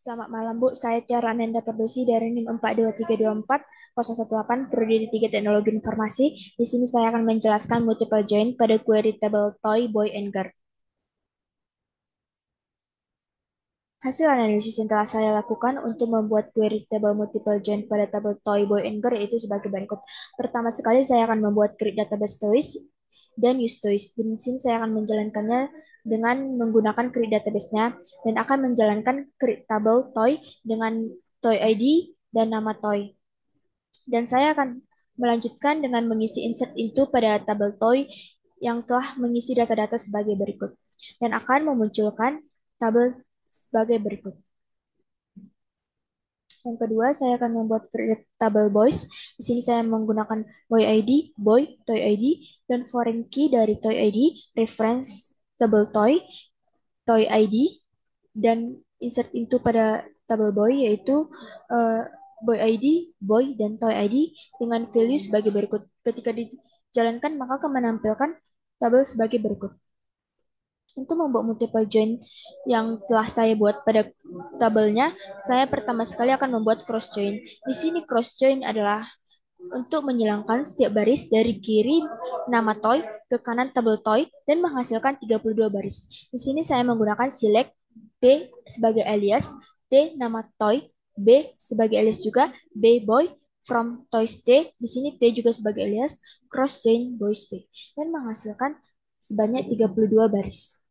Selamat malam, Bu. Saya Tiara Ananda Perdosi dari NIM 4234 Prodi 3 Teknologi Informasi. Di sini saya akan menjelaskan multiple join pada query table toy, boy, and girl. Hasil analisis yang telah saya lakukan untuk membuat query table multiple join pada tabel toy, boy, and girl yaitu sebagai berikut. Pertama sekali saya akan membuat create database toys dan use toys. Di sini saya akan menjalankannya dengan menggunakan create database-nya dan akan menjalankan create table toy dengan toy ID dan nama toy. Dan saya akan melanjutkan dengan mengisi insert into pada tabel toy yang telah mengisi data-data sebagai berikut dan akan memunculkan tabel sebagai berikut. Yang kedua, saya akan membuat create table boys. Di sini saya menggunakan boy ID, boy, toy ID, dan foreign key dari toy ID, reference table toy, toy ID, dan insert into pada table boy yaitu uh, boy ID, boy, dan toy ID dengan value sebagai berikut. Ketika dijalankan, maka akan menampilkan tabel sebagai berikut. Untuk membuat multiple join yang telah saya buat pada tabelnya, saya pertama sekali akan membuat cross join. Di sini cross join adalah untuk menghilangkan setiap baris dari kiri nama toy ke kanan tabel toy dan menghasilkan 32 baris. Di sini saya menggunakan select T sebagai alias, T nama toy, B sebagai alias juga, B boy, from toys T, di sini T juga sebagai alias, cross join boys B, dan menghasilkan sebanyak 32 baris.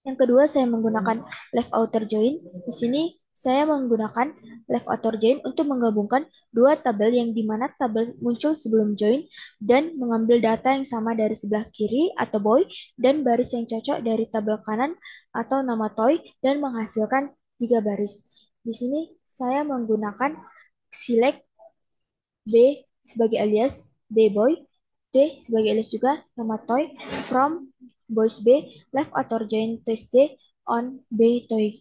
Yang kedua, saya menggunakan left outer join. Di sini saya menggunakan left outer join untuk menggabungkan dua tabel yang dimana tabel muncul sebelum join dan mengambil data yang sama dari sebelah kiri atau boy dan baris yang cocok dari tabel kanan atau nama toy dan menghasilkan 3 baris. Di sini saya menggunakan select B sebagai alias B boy, T sebagai alias juga nama toy, from boys B, left atau join toys D on B toy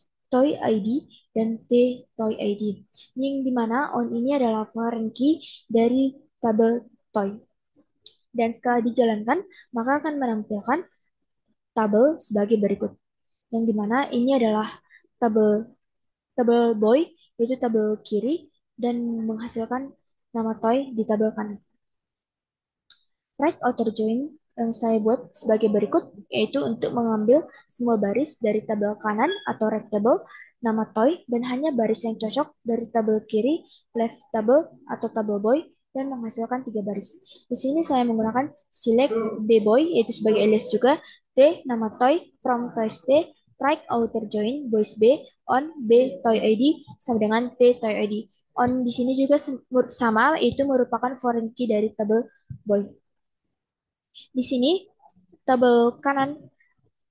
ID dan T toy ID. Yang dimana on ini adalah foreign key dari tabel toy. Dan setelah dijalankan, maka akan menampilkan tabel sebagai berikut. Yang dimana ini adalah tabel tabel boy, yaitu tabel kiri, dan menghasilkan nama toy di tabel kanan. Right outer join yang saya buat sebagai berikut, yaitu untuk mengambil semua baris dari tabel kanan atau right table, nama toy, dan hanya baris yang cocok dari tabel kiri, left table atau table boy, dan menghasilkan 3 baris. Di sini saya menggunakan select B boy, yaitu sebagai alias juga, T nama toy, from toys T, right outer join boys B, on B toy ID, sama dengan T toy ID. On di sini juga sama, itu merupakan foreign key dari tabel boy. Di sini tabel kanan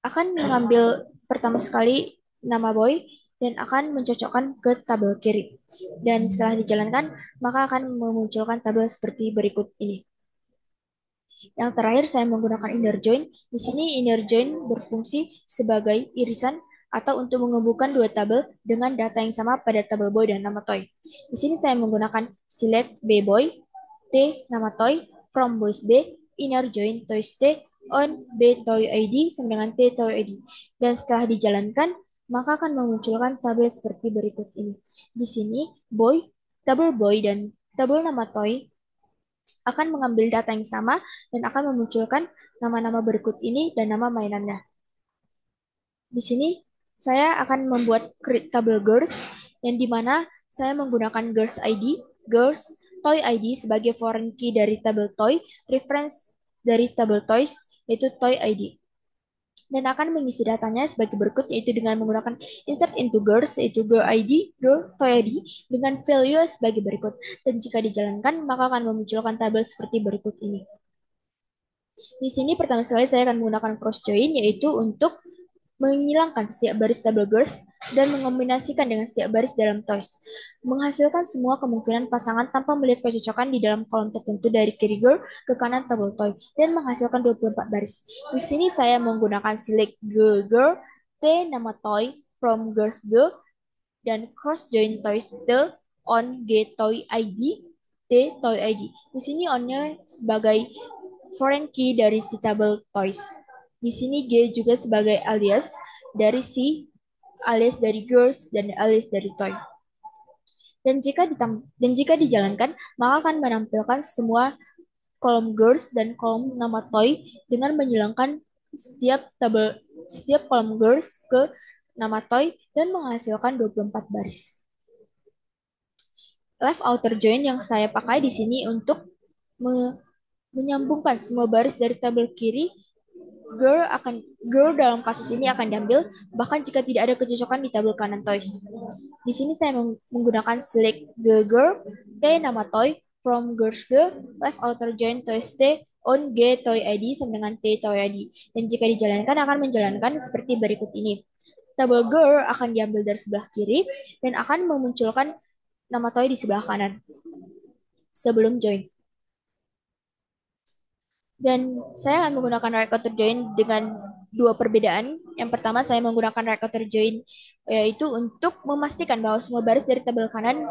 akan mengambil pertama sekali nama boy dan akan mencocokkan ke tabel kiri. Dan setelah dijalankan, maka akan memunculkan tabel seperti berikut ini. Yang terakhir saya menggunakan inner join. Di sini inner join berfungsi sebagai irisan atau untuk menggabungkan dua tabel dengan data yang sama pada tabel boy dan nama toy. Di sini saya menggunakan select B boy, T nama toy, from boys B, inner join toys T, on B toy ID sama dengan T toy ID. Dan setelah dijalankan, maka akan memunculkan tabel seperti berikut ini. Di sini boy, tabel boy dan tabel nama toy akan mengambil data yang sama dan akan memunculkan nama-nama berikut ini dan nama mainannya. Di sini saya akan membuat create table girls yang dimana saya menggunakan girls ID, girls toy ID sebagai foreign key dari table toy, reference dari table toys yaitu toy ID. Dan akan mengisi datanya sebagai berikut, yaitu dengan menggunakan insert into girls, yaitu girl ID, girl toy ID, dengan value sebagai berikut. Dan jika dijalankan, maka akan memunculkan tabel seperti berikut ini. Di sini pertama sekali saya akan menggunakan cross join, yaitu untuk menghilangkan setiap baris table girls dan mengombinasikan dengan setiap baris dalam toys. Menghasilkan semua kemungkinan pasangan tanpa melihat kecocokan di dalam kolom tertentu dari kiri girl ke kanan table toy dan menghasilkan 24 baris. Di sini saya menggunakan select girl girl, T nama toy, from girls girl, dan cross join toys T on G toy ID, T toy ID. Di sini onnya sebagai foreign key dari si table toys. Di sini G juga sebagai alias dari si alias dari girls dan alias dari toy. Dan jika dijalankan, maka akan menampilkan semua kolom girls dan kolom nama toy dengan menghilangkan setiap kolom girls ke nama toy dan menghasilkan 24 baris. Left outer join yang saya pakai di sini untuk menyambungkan semua baris dari tabel kiri. Girl dalam kasus ini akan diambil bahkan jika tidak ada kecocokan di tabel kanan toys. Di sini saya menggunakan select the girl, T nama toy, from girls girl, left outer join toys T, on G toy ID sama dengan T toy ID. Dan jika dijalankan akan menjalankan seperti berikut ini. Tabel girl akan diambil dari sebelah kiri dan akan memunculkan nama toy di sebelah kanan sebelum join. Dan saya akan menggunakan right outer join dengan dua perbedaan. Yang pertama, saya menggunakan right outer join yaitu untuk memastikan bahwa semua baris dari tabel kanan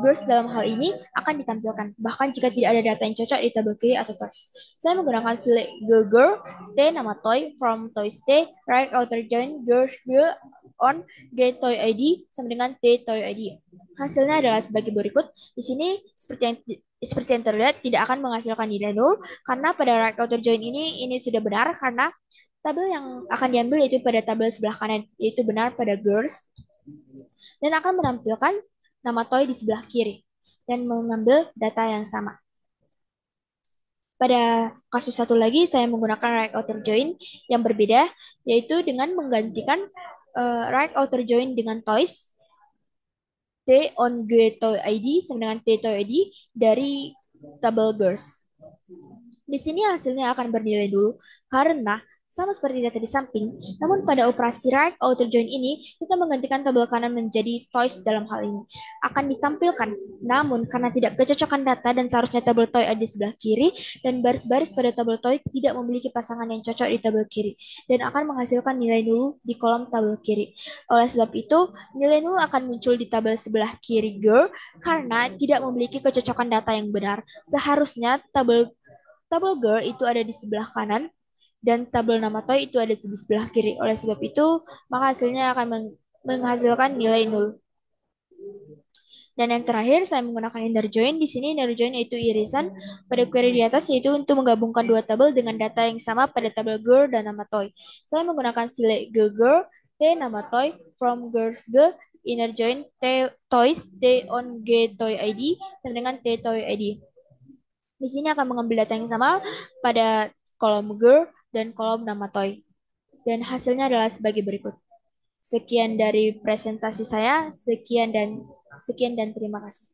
girls dalam hal ini akan ditampilkan, bahkan jika tidak ada data yang cocok di tabel kiri atau toys. Saya menggunakan select girl, T nama toy, from toys T, right outer join girls girl on get toy ID sama dengan T toy ID. Hasilnya adalah sebagai berikut. Di sini seperti yang terlihat tidak akan menghasilkan nilai nol karena pada right outer join ini sudah benar karena tabel yang akan diambil yaitu pada tabel sebelah kanan yaitu benar pada girls dan akan menampilkan nama toy di sebelah kiri dan mengambil data yang sama. Pada kasus satu lagi saya menggunakan right outer join yang berbeda yaitu dengan menggantikan right outer join dengan toys T on G toy ID sama dengan T toy ID dari tabel girls. Di sini hasilnya akan bernilai dulu karena sama seperti data di samping, namun pada operasi right outer join ini, kita menggantikan tabel kanan menjadi toys dalam hal ini. Akan ditampilkan, namun karena tidak kecocokan data dan seharusnya tabel toy ada di sebelah kiri, dan baris-baris pada tabel toy tidak memiliki pasangan yang cocok di tabel kiri, dan akan menghasilkan nilai nol di kolom tabel kiri. Oleh sebab itu, nilai nol akan muncul di tabel sebelah kiri girl, karena tidak memiliki kecocokan data yang benar. Seharusnya tabel girl itu ada di sebelah kanan, dan tabel nama toy itu ada di sebelah kiri. Oleh sebab itu, maka hasilnya akan menghasilkan nilai nol. Dan yang terakhir, saya menggunakan inner join. Di sini inner join yaitu irisan pada query di atas, yaitu untuk menggabungkan dua tabel dengan data yang sama pada tabel girl dan nama toy. Saya menggunakan select girl, T nama toy, from girls girl, inner join T toys, T on G toy ID, sama dengan T toy ID. Di sini akan mengambil data yang sama pada kolom girl dan kolom nama toy. Dan hasilnya adalah sebagai berikut. Sekian dari presentasi saya, sekian dan terima kasih.